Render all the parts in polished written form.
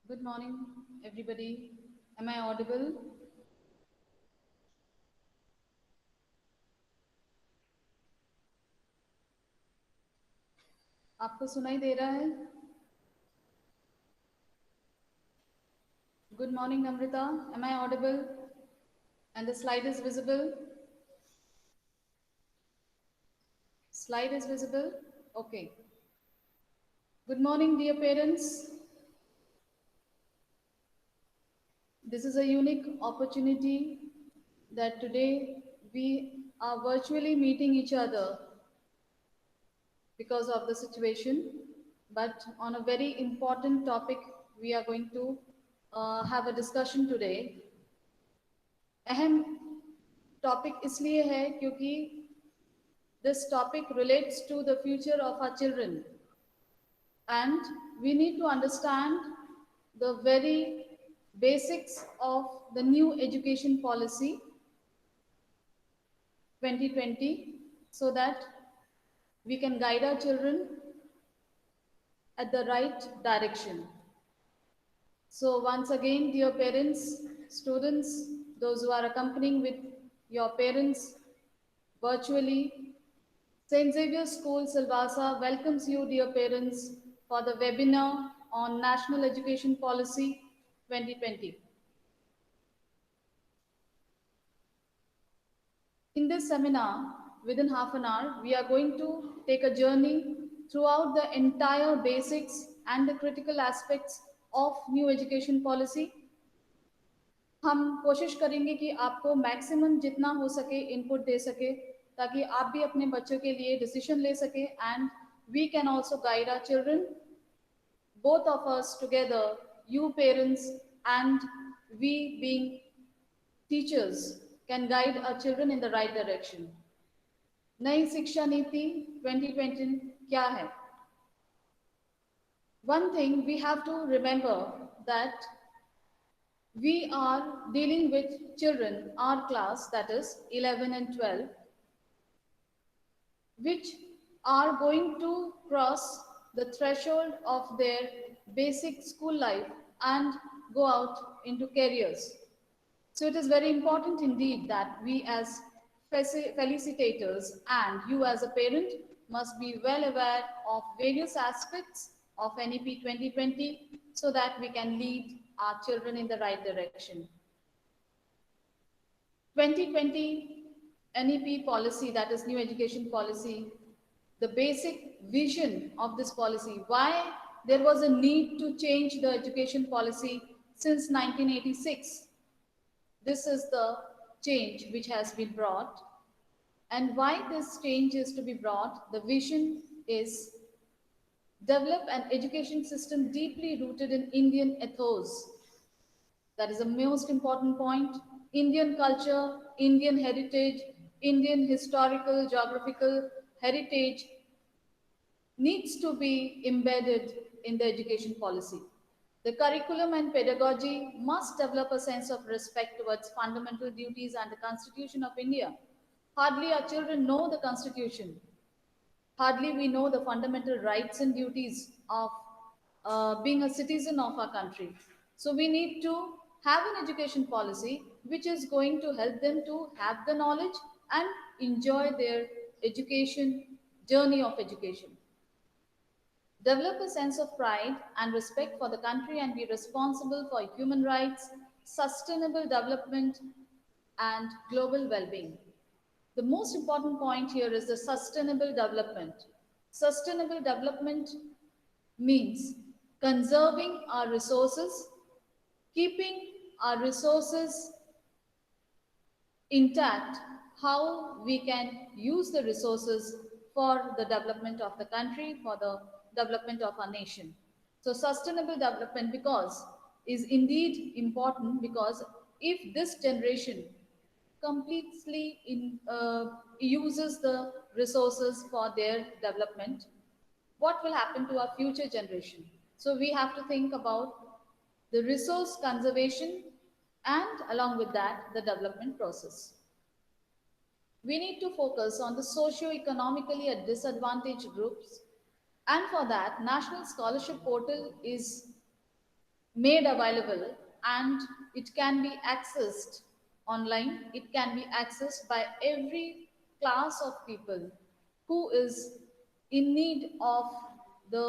Good morning, everybody. Am I audible? आपको सुनाई दे रहा है? Good morning, Namrita. Am I audible? And the slide is visible? Slide is visible? Okay. Good morning, dear parents. This is a unique opportunity that today we are virtually meeting each other because of the situation, but on a very important topic, we are going to have a discussion today. अहम topic इसलिए है क्योंकि this topic relates to the future of our children, and we need to understand the very basics of the new education policy 2020 so that we can guide our children at the right direction. So once again, dear parents, students, those who are accompanying with your parents virtually, St. Xavier School, Silvassa welcomes you, dear parents, for the webinar on National Education Policy 2020. In this seminar, within half an hour, we are going to take a journey throughout the entire basics and the critical aspects of new education policy. हम कोशिश करेंगे कि आपको maximum जितना हो सके input दे सके ताकि आप भी अपने बच्चों के लिए डिसीजन ले सके and we can also guide our children both of us together, you parents and we being teachers, can guide our children in the right direction. नई शिक्षा नीति 2020 क्या है? One thing we have to remember that we are dealing with children, our class, that is 11 and 12, which are going to cross the threshold of their basic school life and go out into careers. So it is very important indeed that we as felicitators and you as a parent must be well aware of various aspects of NEP 2020 so that we can lead our children in the right direction. 2020 NEP policy, that is new education policy, the basic vision of this policy, why there was a need to change the education policy since 1986. This is the change which has been brought. And why this change is to be brought, the vision is develop an education system deeply rooted in Indian ethos. That is the most important point. Indian culture, Indian heritage, Indian historical, geographical heritage needs to be embedded in the education policy. The curriculum and pedagogy must develop a sense of respect towards fundamental duties and the Constitution of India. Hardly our children know the Constitution. Hardly we know the fundamental rights and duties of being a citizen of our country. So we need to have an education policy which is going to help them to have the knowledge and enjoy their education, journey of education. Develop a sense of pride and respect for the country and be responsible for human rights, sustainable development, and global well being. The most important point here is the sustainable development. Sustainable development means conserving our resources, keeping our resources intact, how we can use the resources for the development of the country, for the development of our nation. So sustainable development because is indeed important because if this generation completely uses the resources for their development, what will happen to our future generation? So we have to think about the resource conservation and along with that, the development process. We need to focus on the socio-economically disadvantaged groups, and for that, National Scholarship Portal is made available, and it can be accessed online. It can be accessed by every class of people who is in need of the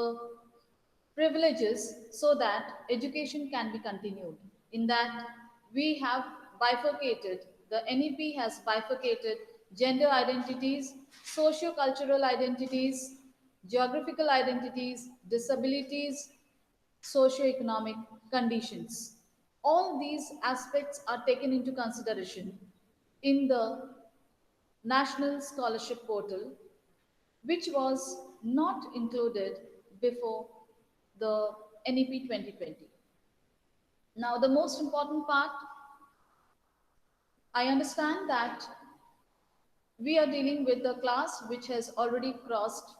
privileges so that education can be continued. In that, we have bifurcated, the NEP has bifurcated gender identities, socio-cultural identities, geographical identities, disabilities, socio-economic conditions. All these aspects are taken into consideration in the National Scholarship Portal, which was not included before the NEP 2020. Now, the most important part, I understand that we are dealing with a class which has already crossed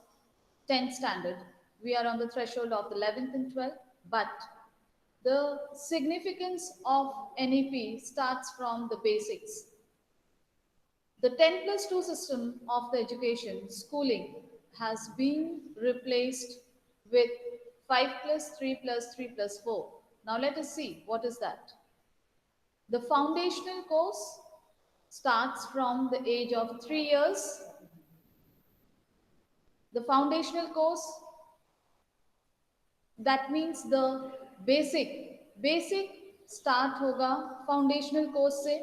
10th standard. We are on the threshold of the 11th and 12th, but the significance of NEP starts from the basics. The 10 plus 2 system of the education, schooling, has been replaced with 5 plus 3 plus 3 plus 4. Now let us see what is that. The foundational course starts from the age of 3 years. The foundational course, that means the basic start होगा foundational course से.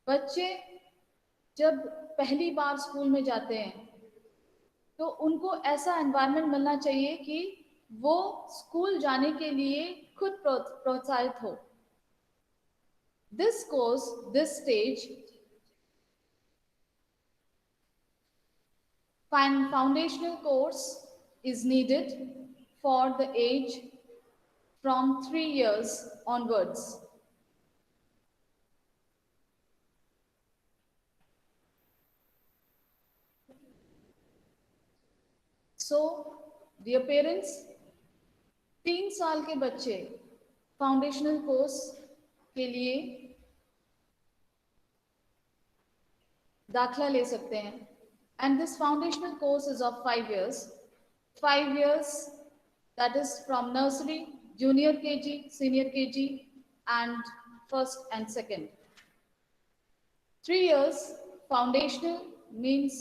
बच्चे जब पहली बार school में जाते हैं तो उनको ऐसा एनवायरनमेंट मिलना चाहिए कि वो स्कूल जाने के लिए खुद प्रोत्साहित हो. This course, this stage, foundational course is needed for the age from 3 years onwards. So, dear parents, 3 साल के बच्चे फाउंडेशनल कोर्स के लिए दाखला ले सकते हैं. And this foundational course is of 5 years. 5 years, that is from nursery, junior KG, senior KG, and first and second. 3 years foundational means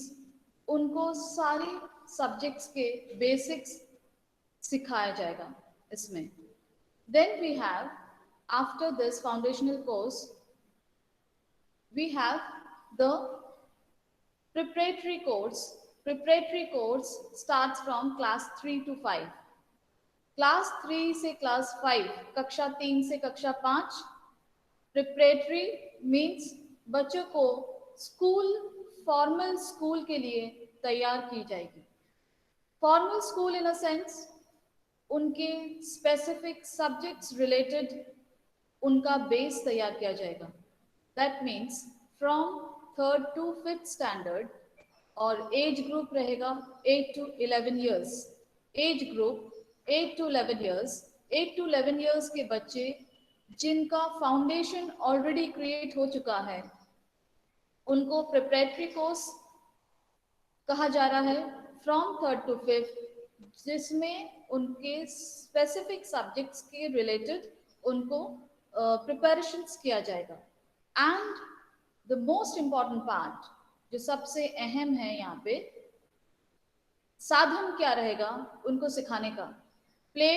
उनको सारे सब्जेक्ट्स के बेसिक्स सिखाया जाएगा इसमें. Then we have, after this foundational course, we have the preparatory course. Preparatory course starts from class 3 to 5. Class 3 से class 5, कक्षा 3 से कक्षा 5. प्रिपरेटरी मीन्स बच्चों को स्कूल, फॉर्मल स्कूल के लिए तैयार की जाएगी. Formal school in a sense उनके स्पेसिफिक सब्जेक्ट्स रिलेटेड उनका बेस तैयार किया जाएगा. That means from 3rd to 5th standard, और एज ग्रुप रहेगा 8 to 11 years. Age group 8 to 11 years. 8 to 11 years के बच्चे जिनका फाउंडेशन ऑलरेडी क्रिएट हो चुका है उनको प्रिपरेटरी कोर्स कहा जा रहा है फ्रॉम 3rd to 5th, जिसमें उनके स्पेसिफिक सब्जेक्ट्स के रिलेटेड उनको प्रिपरेशंस किया जाएगा. And the most important part, जो सबसे अहम है यहाँ पे, साधन क्या रहेगा उनको सिखाने का. प्ले,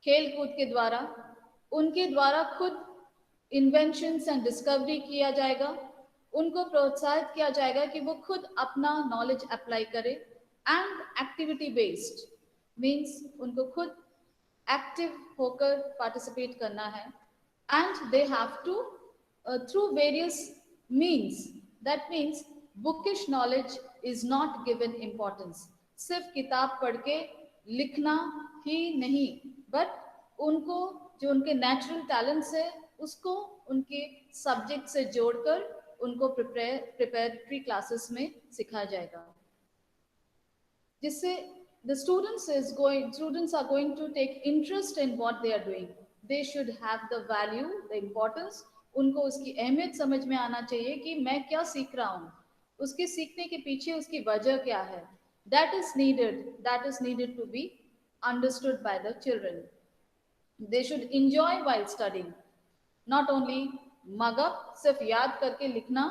खेल कूद के द्वारा उनके द्वारा खुद इन्वेंशंस एंड डिस्कवरी किया जाएगा. उनको प्रोत्साहित किया जाएगा कि वो खुद अपना नॉलेज अप्लाई करे. एंड एक्टिविटी बेस्ड मीन्स उनको खुद एक्टिव होकर पार्टिसिपेट करना है. And they have to through various means, that means bookish knowledge is not given importance. सिर्फ किताब पढ़ के लिखना ही नहीं, बट उनको जो उनके नेचुरल टैलेंट्स है उसको उनके सब्जेक्ट से जोड़कर उनको प्रिपरेटरी क्लासेस में सिखाया जाएगा, जिससे the students are going to take interest in what they are doing. They should have the value, the importance. उनको उसकी अहमियत समझ में आना चाहिए कि मैं क्या सीख रहा हूँ, उसके सीखने के पीछे उसकी वजह क्या है. That is needed to be understood by the children. They should enjoy while studying, not only mug up. सिर्फ याद करके लिखना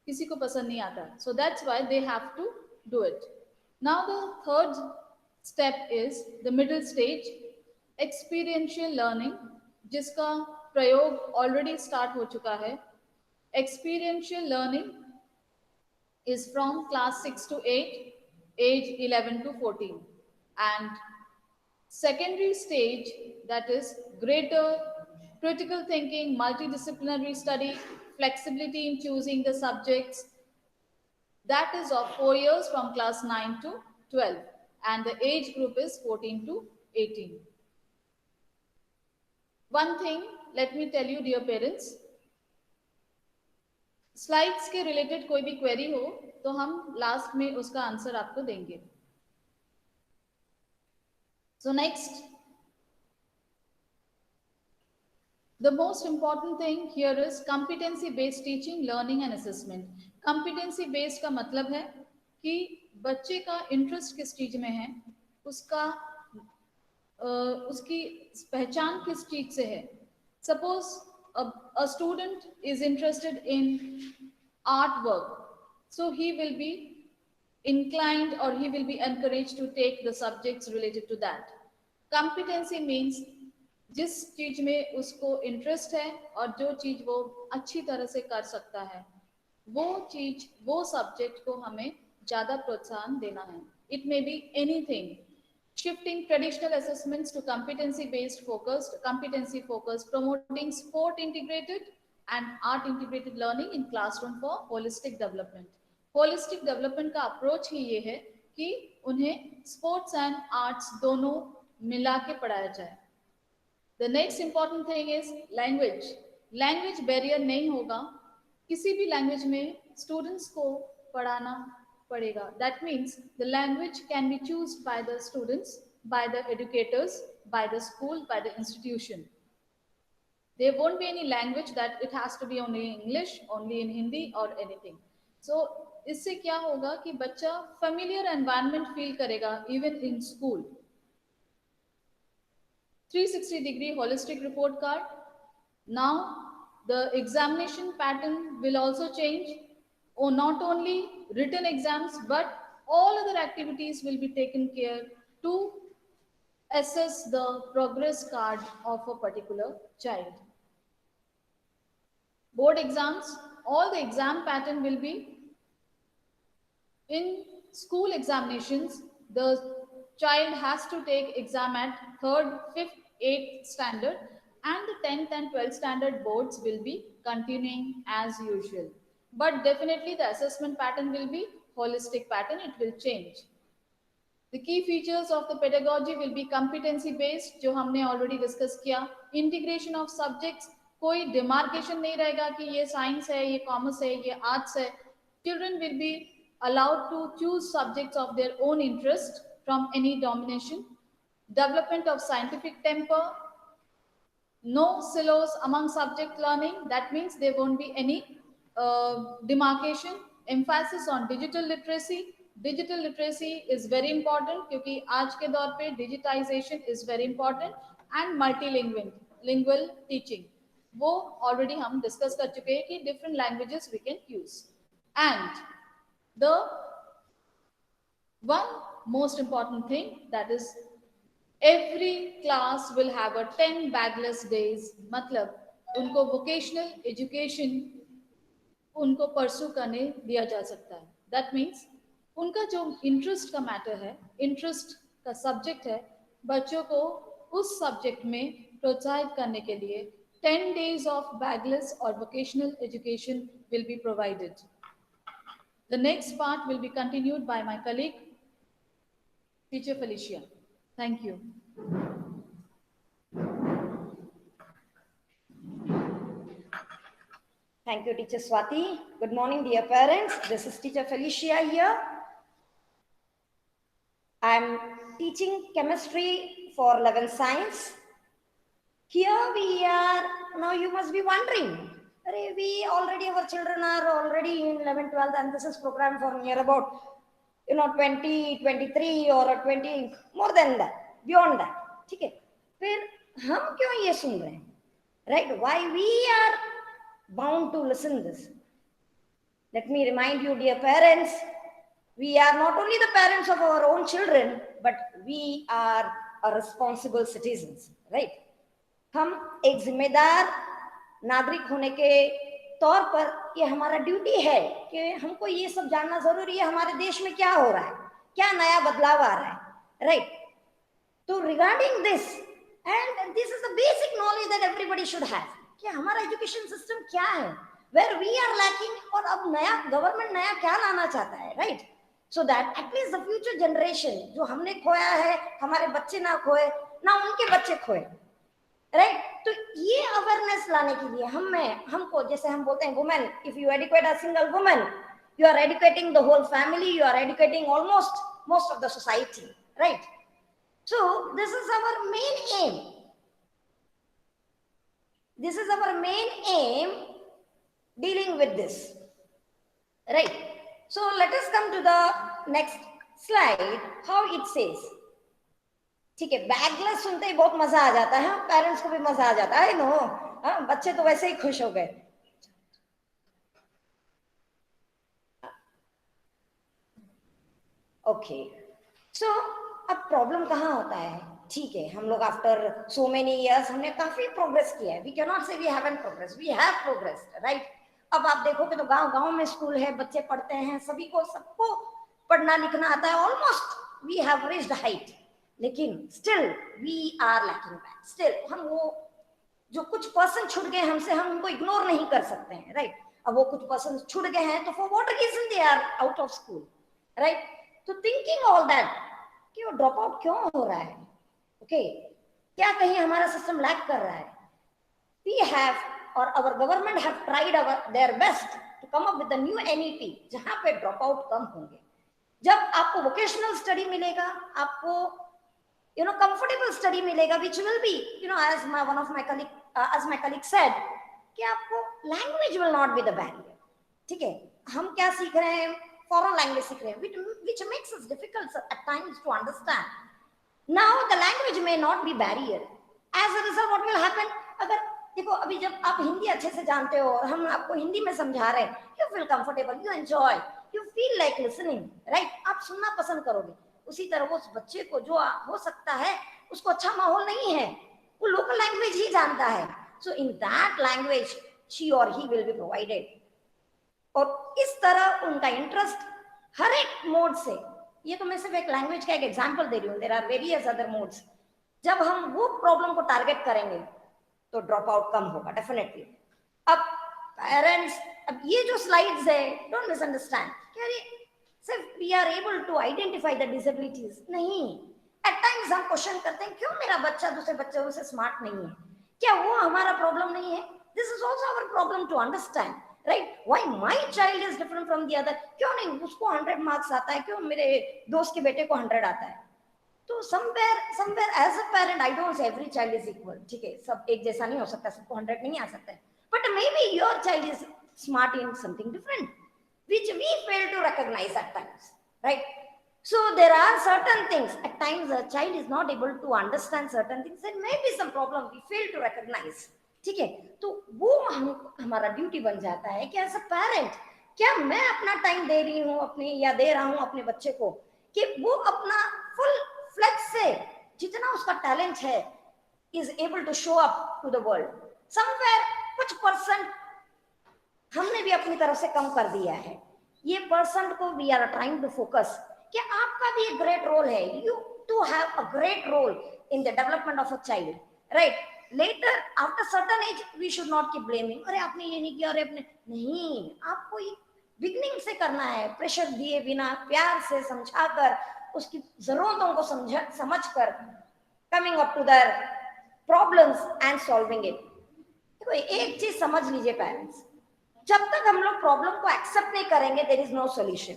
किसी को पसंद नहीं आता. So that's why they have to do it. Now the third step is the middle stage, experiential learning, जिसका प्रयोग already start हो चुका है. Experiential learning is from class 6 to 8, age 11 to 14. And secondary stage, that is greater critical thinking, multidisciplinary study, flexibility in choosing the subjects, that is of 4 years from class 9 to 12. And the age group is 14 to 18. One thing, let me tell you, dear parents, slides के related कोई भी query हो तो हम last में उसका answer आपको देंगे. So next, the most important thing here is competency based teaching, learning and assessment. Competency based का मतलब है कि बच्चे का इंटरेस्ट किस चीज में है, उसका उसकी पहचान किस चीज से है. Suppose a student is interested in artwork, so he will be inclined or he will be encouraged to take the subjects related to that. Competency means जिस चीज में उसको इंटरेस्ट है और जो चीज वो अच्छी तरह से कर सकता है, वो चीज, वो सब्जेक्ट को हमें ज्यादा प्रोत्साहन देना है. It may be anything. Shifting traditional assessments to competency-based focused, competency-focused, promoting sport integrated and art integrated learning in classroom for holistic development. Holistic development का approach ही ये है कि उन्हें sports and arts दोनों मिला के पढ़ाया जाए. The next important thing is language. Language barrier नहीं होगा. किसी भी language में students को पढ़ाना पड़ेगा. That means the language can be chosen by the students, by the educators, by the school, by the institution. There won't be any language that it has to be only in English, only in Hindi or anything. So इससे क्या होगा कि बच्चा familiar environment feel करेगा even in school. 360-degree holistic report card. Now the examination pattern will also change. Or not only written exams, but all other activities will be taken care to assess the progress card of a particular child. Board exams, all the exam pattern will be in school examinations. The child has to take exam at 3rd, 5th, 8th standard, and the 10th and 12th standard boards will be continuing as usual. But definitely the assessment pattern will be holistic pattern, it will change. The key features of the pedagogy will be competency based, जो हमने already discuss किया. Integration of subjects, कोई demarcation नहीं रहेगा कि ये science है, ये commerce है, ये arts है. Children will be allowed to choose subjects of their own interest from any domination. Development of scientific temper, no silos among subject learning. That means there won't be any demarcation. Emphasis on digital literacy. Digital literacy is very important क्योंकि आज के दौर पे digitization is very important. And multilingual teaching, वो already हम discuss कर चुके हैं कि different languages we can use. And the one most important thing, that is every class will have a 10 bagless days. मतलब उनको vocational education उनको परसू करने दिया जा सकता है. दैट मीन्स उनका जो इंटरेस्ट का मैटर है, इंटरेस्ट का सब्जेक्ट है, बच्चों को उस सब्जेक्ट में प्रोत्साहित करने के लिए 10 days of bagless or vocational education will be provided. The next part will be continued by my colleague, Teacher Felicia. Thank you. Thank you, Teacher Swati. Good morning, dear parents. This is Teacher Felicia here. I am teaching chemistry for 11th science. Here we are. Now you must be wondering, our children are already in 11th, 12th, and this is programmed for near about 20, 23 or 20, more than that, beyond that. Okay. फिर हम क्यों ये सुन रहे हैं, right? Why we are bound to listen this? Let me remind you, dear parents, we are not only the parents of our own children, but we are a responsible citizens, right? हम एक जिम्मेदार नागरिक होने के तौर पर ये हमारा ड्यूटी है कि हमको ये सब जानना जरूरी है, हमारे देश में क्या हो रहा है, क्या नया बदलाव आ रहा है, राइट? तो regarding this, and this is the basic knowledge that everybody should have कि हमारा एजुकेशन सिस्टम क्या है, वेयर वी आर लैकिंग, और अब नया गवर्नमेंट नया क्या लाना चाहता है, right? So that at least the future generation, जो हमने खोया है, हमारे बच्चे ना खोए, ना उनके बच्चे खोए, राइट? तो ये अवेयरनेस लाने के लिए हमको, जैसे हम बोलते हैं women, if you educate a single woman, you are educating the whole family, you are educating almost most of the society, right? So this is our main aim. This is our main aim dealing with this, right? So let us come to the next slide, how it says. ठीक है, bagless सुनते ही बहुत मजा आ जाता है, parents को भी मजा आ जाता है, नो बच्चे तो वैसे ही खुश हो गए। ओके, सो अब प्रॉब्लम कहाँ होता है? ठीक है, हम लोग आफ्टर सो मेनी इयर्स हमने काफी प्रोग्रेस किया है, we can not say we haven't progress, we have progressed, right? अब आप देखोगे तो गांव गांव में स्कूल है, बच्चे पढ़ते हैं, सभी को, सबको पढ़ना लिखना आता है, almost we have reached height, लेकिन still we are lacking back, still हम वो जो कुछ पर्सन छूट गए हमसे, हम उनको इग्नोर नहीं कर सकते हैं, राइट? अब वो कुछ पर्सन छूट गए हैं तो for what reason they are out of school, right? तो थिंकिंग ऑल दैट कि वो ड्रॉप आउट क्यों हो रहा है, ओके, क्या कहीं हमारा सिस्टम लैक कर रहा है? वी हैव, और our government have tried their best to come up with the new NEP, जहां पे ड्रॉप आउट कम होंगे। जब आपको वोकेशनल स्टडी मिलेगा, आपको कंफर्टेबल स्टडी मिलेगा, which will be, as my colleague said, कि आपको language will not be the barrier, ठीक है? हम क्या सीख रहे हैं? फॉरेन लैंग्वेज सीख रहे हैं, which makes us difficult at times to understand. Now the language may not be barrier. As a result, what will happen? अगर देखो, अभी जब आप हिंदी अच्छे से जानते हो और हम आपको हिंदी में समझा रहे हैं, you feel comfortable, you enjoy, you feel like listening, right? आप सुनना पसंद करोगे। उसी तरह उस बच्चे को, जो हो सकता है उसको अच्छा माहौल नहीं है, वो लोकल लैंग्वेज ही जानता है, so in that language she or he will be provided, और इस तरह उनका इंटरेस्ट हर एक मोड से, ये तो मैं सिर्फ एक लैंग्वेज का एक एग्जांपल दे रही हूँ, there are various other modes, जब हम वो प्रॉब्लम को टारगेट करेंगे तो ड्रॉप आउट कम होगा डेफिनेटली। अब पेरेंट्स, अब ये जो स्लाइड्स है, डोंट मिसअंडरस्टैंड कि सिर्फ we are able to identify the disabilities, नहीं, एट टाइम्स हम क्वेश्चन करते हैं क्यों मेरा बच्चा दूसरे बच्चों से स्मार्ट नहीं है, क्या वो हमारा प्रॉब्लम नहीं है? This is also our problem to understand, right? Why my child is different from the other, क्यों नहीं उसको 100 मार्क्स आता है, क्यों मेरे दोस्त के बेटे को 100 आता है? तो somewhere as a parent, I don't say every child is equal, ठीक है, सब एक जैसा नहीं हो सकता, सबको 100 नहीं आ सकता है, but may be your child is smart in something different which we fail to recognize at times, right? So there are certain things, at times a child is not able to understand certain things, there may be some problem we fail to recognize, ठीक है? तो वो हमारा duty बन जाता है कि as a parent, क्या मैं अपना टाइम दे रही हूँ अपने, या दे रहा हूँ अपने बच्चे को, कि वो अपना फुल फ्लेक्स से जितना उसका टैलेंट है is able to show up to the world. Somewhere कुछ परसेंट हमने भी अपनी तरफ से कम कर दिया है, ये परसेंट को we are trying to focus कि आपका भी एक ग्रेट रोल है, you to have a great role in the development of a child, right? Later after certain age we should not keep blaming, अरे आपने ये नहीं किया, अरे आपने नहीं, आपको ये बिगनिंग से करना है, प्रेशर दिए बिना, प्यार से समझाकर, उसकी जरूरतों को समझकर, coming up to their problems and solving it. देखो, एक चीज समझ लीजिए पेरेंट्स, जब तक हम लोग प्रॉब्लम को एक्सेप्ट नहीं करेंगे देयर इज नो सॉल्यूशन।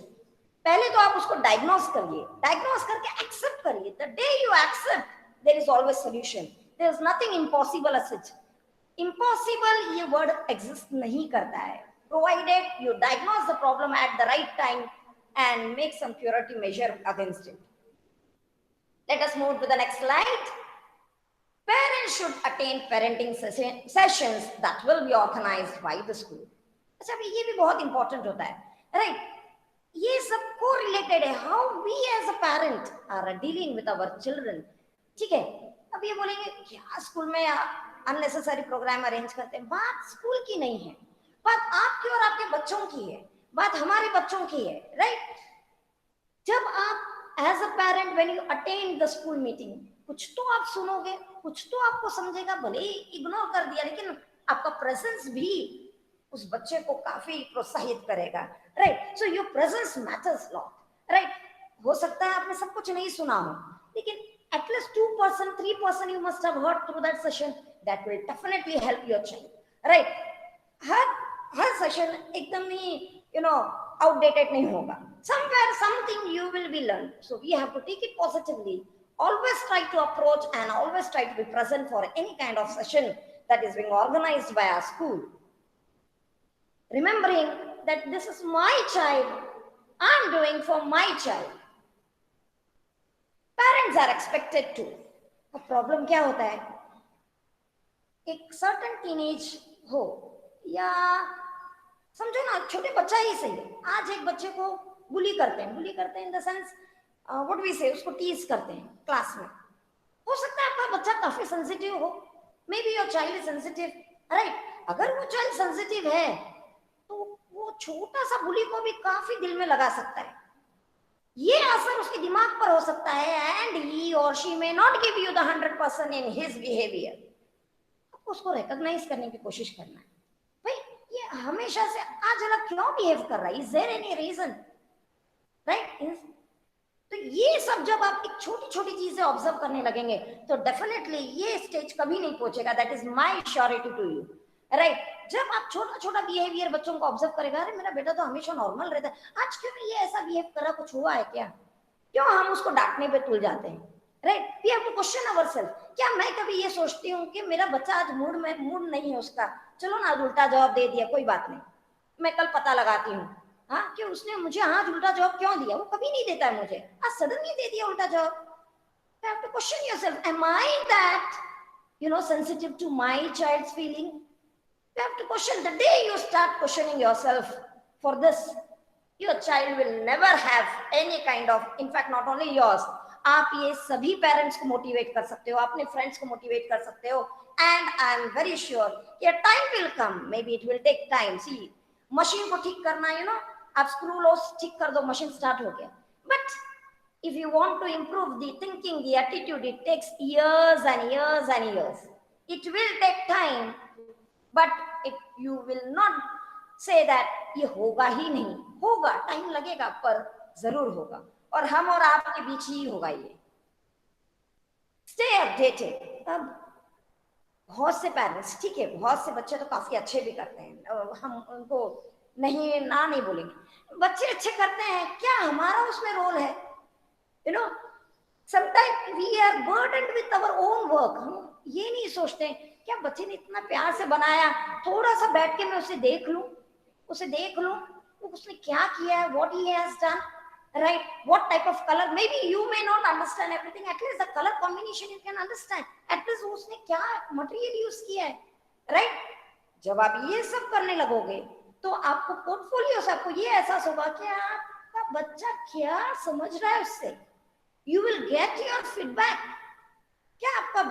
पहले तो आप उसको डायग्नोस करिए, डायग्नोस करके एक्सेप्ट करिए, the day you accept there is always solution, there is nothing impossible as such, impossible ये वर्ड एग्जिस्ट नहीं करता है, provided you diagnose the problem at the right time and make some curative measure against it. Let us move to the next slide. Parents parents should attend parenting sessions that will be organized by the school. अच्छा, अभी ये भी बहुत important होता है, right? ये सब को रिलेटेड है, how we as a parent are dealing with our children. ठीक है, अब ये बोलेंगे क्या स्कूल में अननेसेसरी प्रोग्राम अरेंज करते हैं. बात स्कूल की नहीं है, बात आपकी और आपके बच्चों की है, बात हमारे बच्चों की है, राइट? जब आप as a parent when you attend the school meeting, कुछ तो आप सुनोगे, कुछ तो आपको समझेगा, भले ही इग्नोर कर दिया, लेकिन आपका प्रेजेंस भी उस बच्चे को काफी प्रोत्साहित करेगा, right? So your presence matters lot, right? हो सकता है आपने सब कुछ नहीं सुना हो, लेकिन at least 2%, 3% you must have heard through that session. That will definitely help your child, right? Her session एकदम ही आउटडेटेड नहीं होगा. Somewhere something you will be learned. So we have to take it positively. Always try to approach and always try to be present for any kind of session that is being organized by our school. Remembering that this is my child, I'm doing for my child. Parents are expected to. अब problem क्या होता है, एक certain teenage हो या समझो ना छोटे बच्चा ही सही है, आज एक बच्चे को बुली करते हैं in the sense what we say, उसको टीज करते हैं क्लास में. हो सकता है आपका बच्चा काफी सेंसिटिव हो, may be your child is sensitive, right? अगर वो चाइल्ड सेंसिटिव है तो वो छोटा सा बुली को भी काफी दिल में लगा सकता है. ये असर उसके दिमाग पर हो सकता है, एंड ही और she may not give you the 100% in his behaviour. आपको उसको रिकॉग्नाइज करने की कोशिश करना है, भाई ये हमेशा से आज अलग क्यों बिहेव कर रहा है, is there any reason, right? तो ये सब जब आप एक छोटी छोटी चीजें ऑब्जर्व करने लगेंगे तो डेफिनेटली ये स्टेज कभी नहीं पहुंचेगा. That is my surety to you, right? जब आप छोटा छोटा बिहेवियर बच्चों को ऑब्जर्व करेगा, अरे मेरा बेटा तो हमेशा नॉर्मल रहता है, आज क्यों ये ऐसा बिहेव कर रहा, कुछ हुआ है क्या, क्यों हम उसको डांटने पे तुल जाते हैं, right? We have to question ourselves. क्या मैं कभी ये सोचती हूँ कि मेरा बच्चा आज मूड नहीं है उसका, चलो ना आज उल्टा जवाब दे दिया, कोई बात नहीं, मैं कल पता लगाती हूँ, हाँ कि उसने मुझे आज उल्टा जवाब क्यों दिया. वो कभी नहीं देता है मुझे, आज सडनली दे दिया उल्टा जवाब. You have to question yourself, am I that sensitive to my child's feeling? You have to question. The day you start questioning yourself for this, your child will never have any kind of, in fact not only yours, आप ये सभी parents को motivate कर सकते हो, अपने friends को motivate कर सकते हो. And I am very sure कि time will come, maybe it will take time. सी मशीन को ठीक करना, आप स्क्रू लॉस ठीक कर दो, मशीन स्टार्ट हो गया. But if you want to improve the thinking, the attitude, it takes years and years and years. It will take time, but you will not say that ये होगा ही नहीं, होगा, time लगेगा पर जरूर होगा, और हम और आपके बीच ही होगा ये. Stay updated. अब बहुत से पेरेंट्स, ठीक है, बहुत से बच्चे तो काफी अच्छे भी करते हैं, हम उनको नहीं बोलेंगे, बच्चे अच्छे करते हैं, क्या हमारा उसमें रोल है? sometimes we are burdened with our own work. हम ये नहीं सोचते क्या बच्चे ने इतना प्यार से बनाया, थोड़ा सा बैठ के मैं उसे देख लूं, उसने क्या किया है, what he has done, right? What type of color? Maybe you may not understand everything, at least the color combination you can understand, at least उसने क्या material यूज किया है, right? जब आप ये सब करने लगोगे तो आपको पोर्टफोलियो से आपको ये एहसास होगा कि आपका बच्चा क्या समझ रहा है उससे. You will get your feedback. क्या आपका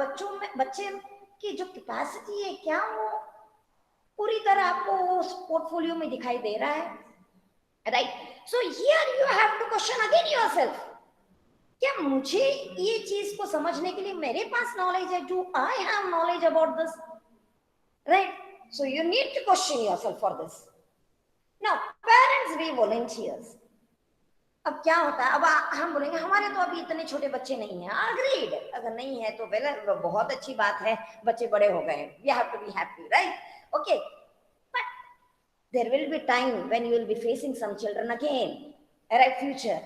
बच्चे की जो कैपेसिटी है, क्या वो पूरी तरह आपको उस पोर्टफोलियो में दिखाई दे रहा है, right? So here you have to question again yourself, क्या मुझे ये चीज को समझने के लिए मेरे पास नॉलेज है? Do I have knowledge about this, right? So you need to question yourself for this. Now parents be volunteers. अब क्या होता है, अब हम बोलेंगे हमारे तो अभी इतने छोटे बच्चे नहीं हैं. अग्रीड, अगर नहीं है तो वेल बहुत अच्छी बात है, बच्चे बड़े हो गए, we have to be happy, right? Okay, but there will be time when you will be facing some children again, right? Future.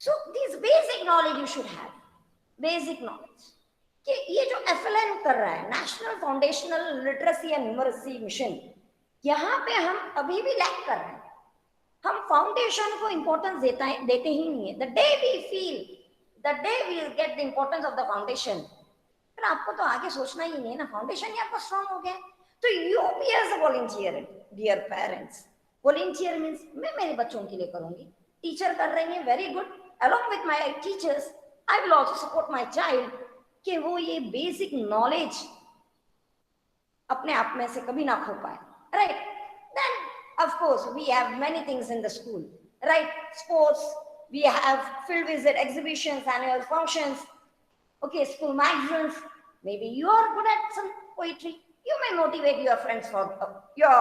So this basic knowledge you should have, basic knowledge कि ये जो FLN कर रहा है, national foundational literacy and numeracy mission, यहाँ पे हम अभी भी लैक कर रहे हैं. हम फाउंडेशन को इंपॉर्टेंस देते ही नहीं है. The day we feel, the day we get the importance of the foundation, फिर आपको तो आगे सोचना ही नहीं है ना, फाउंडेशन ही आपका स्ट्रांग हो गया। तो you be as a volunteer, dear parents. Volunteer means मैं मेरे बच्चों के लिए करूंगी, टीचर कर रही है, very good, along with my teachers I will also support my child कि वो ये बेसिक नॉलेज अपने आप में से कभी ना खो पाए, right. Then of course we have many things in the school, right? Sports, we have field visit, exhibitions, annual functions, okay, school magazines. Maybe you are good at some poetry, you may motivate your friends for your,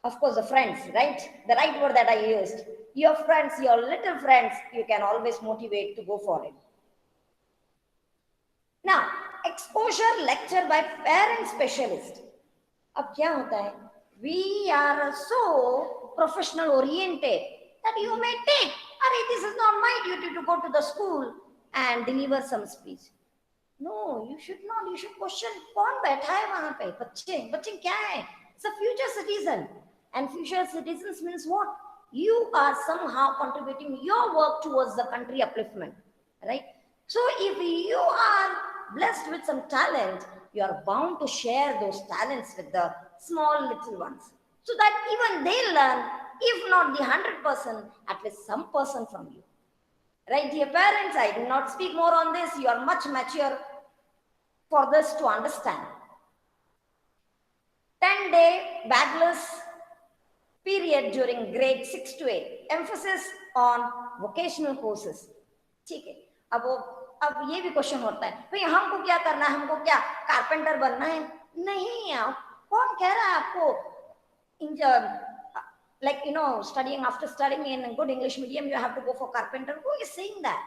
of course, the friends, right? The right word that I used, your friends, your little friends, you can always motivate to go for it. Now, exposure lecture by parent specialist. अब क्या होता है, we are so professional oriented that you may take, अरे this is not my duty to go to the school and deliver some speech. No, you should not. You should question कौन बैठा है वहां पे, बच्चे बच्चे क्या है? It's a future citizen, and future citizens means what? You are somehow contributing your work towards the country upliftment, right? So if you are blessed with some talent, you are bound to share those talents with the small little ones, so that even they learn, if not the 100%, at least some person from you. Right, dear parents, I do not speak more on this. You are much mature for this to understand. 10-day bagless period during grade 6 to 8. Emphasis on vocational courses. ठीक है, अब ये भी question होता है, भाई हमको क्या करना है, हमको क्या कारपेंटर बनना है? नहीं, आप कौन कह रहा है आपको like studying, after studying in a good English medium you have to go for carpenter? Who is saying that?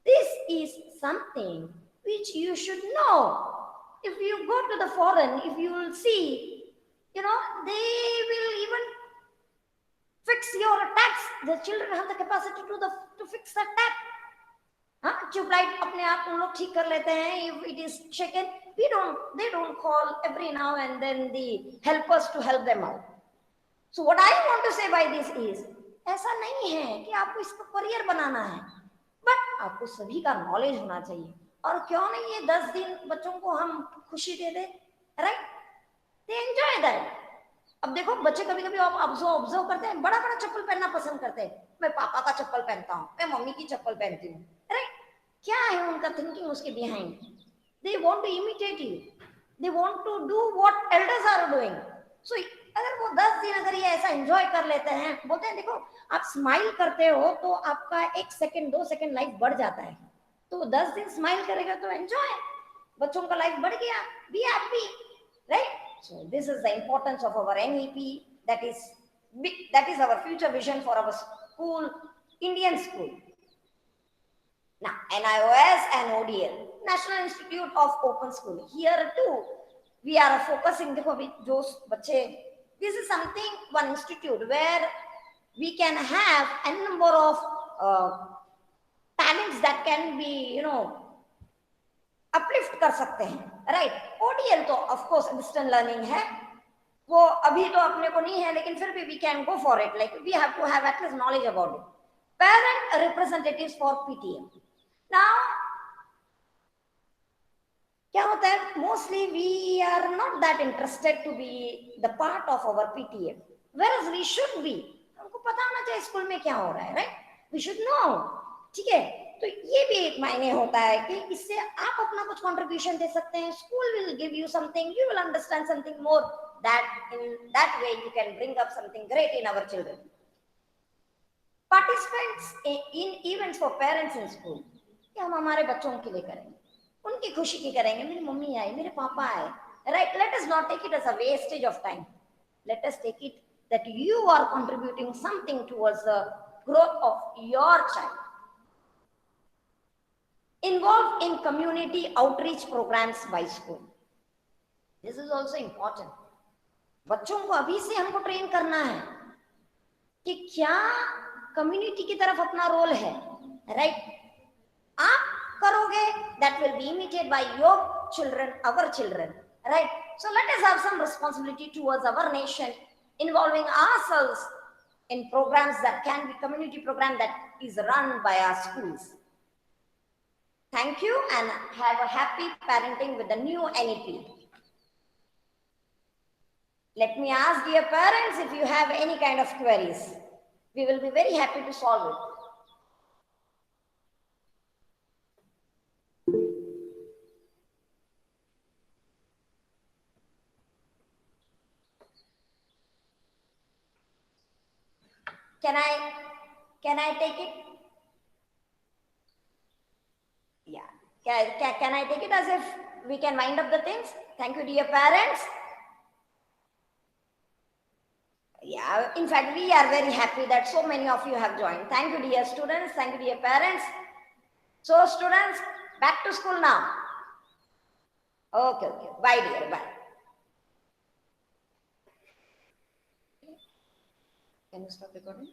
This is something which you should know. If you go to the foreign, if you will see, they will even fix your taps. The children have the capacity to fix the tap. Tubelight अपने आप उन लोग ठीक कर लेते हैं. If it is shaken, they don't call every now and then the helpers to help them out. So what I want to say by this is, ऐसा नहीं है कि आपको इसको करियर बनाना है, बट आपको सभी का नॉलेज होना चाहिए. और क्यों नहीं ये 10 दिन बच्चों को हम खुशी दे दे, राइट? They enjoy that. अब देखो बच्चे कभी कभी आप ऑब्जर्व करते हैं, बड़ा बड़ा चप्पल पहनना पसंद करते हैं. मैं पापा का चप्पल पहनता हूँ, मैं मम्मी की चप्पल पहनती हूँ, राइट? क्या है उनका थिंकिंग उसके behind? They want to imitate you, they want to do what elders are doing. So अगर वो 10 दिन अगर ये ऐसा एंजॉय कर लेते हैं, बोलते हैं देखो आप स्माइल करते हो तो आपका 1 सेकंड 2 सेकंड लाइफ बढ़ जाता है, तो 10 दिन स्माइल करेगा तो एंजॉय, बच्चों का लाइफ बढ़ गया, B happy, right? So this is the importance of our NEP. That is our future vision for our school, Indian school. Now NIOS and ODL, National Institute of Open School. Here too we are focusing. देखो अभी जो बच्चे, this is something, one institute where we can have a number of talents that can be uplift कर सकते हैं, right? ODL तो of course distance learning है, वो अभी तो अपने को नहीं है, लेकिन फिर भी we can go for it. Like we have to have at least knowledge about it. Parent representatives for PTA. Now क्या होता है, mostly we are not that interested to be the part of our PTA, whereas we should be. हमको पता होना चाहिए school में क्या हो रहा है, राइट? वी शुड नो, ठीक है? तो ये भी एक मायने होता है कि इससे आप अपना कुछ कंट्रीब्यूशन दे सकते हैं. School will give you something, you will understand something more, that in that way you can bring up something great in our children. Participants in events for parents in school. कि हम हमारे बच्चों के लिए करेंगे, उनकी खुशी की करेंगे. मेरी मम्मी आई, मेरे पापा आए, right? Let us not take it as a wastage of time. Let us take it that you are contributing something towards the growth of your child. Involved in community outreach programs by school. This is also important. बच्चों को अभी से हमको train करना है कि क्या community की तरफ अपना रोल है, राइट? आप करोगे, that will be imitated by your children, our children, right? So let us have some responsibility towards our nation, involving ourselves in programs that can be community program that is run by our schools. Thank you and have a happy parenting with the new NEP. Let me ask dear parents if you have any kind of queries. We will be very happy to solve it. Can I take it? Yeah. Can I take it as if we can wind up the things? Thank you, dear parents. Yeah, in fact, we are very happy that so many of you have joined. Thank you, dear students. Thank you, dear parents. So, students, back to school now. Okay. Bye, dear. Bye. Can you stop recording?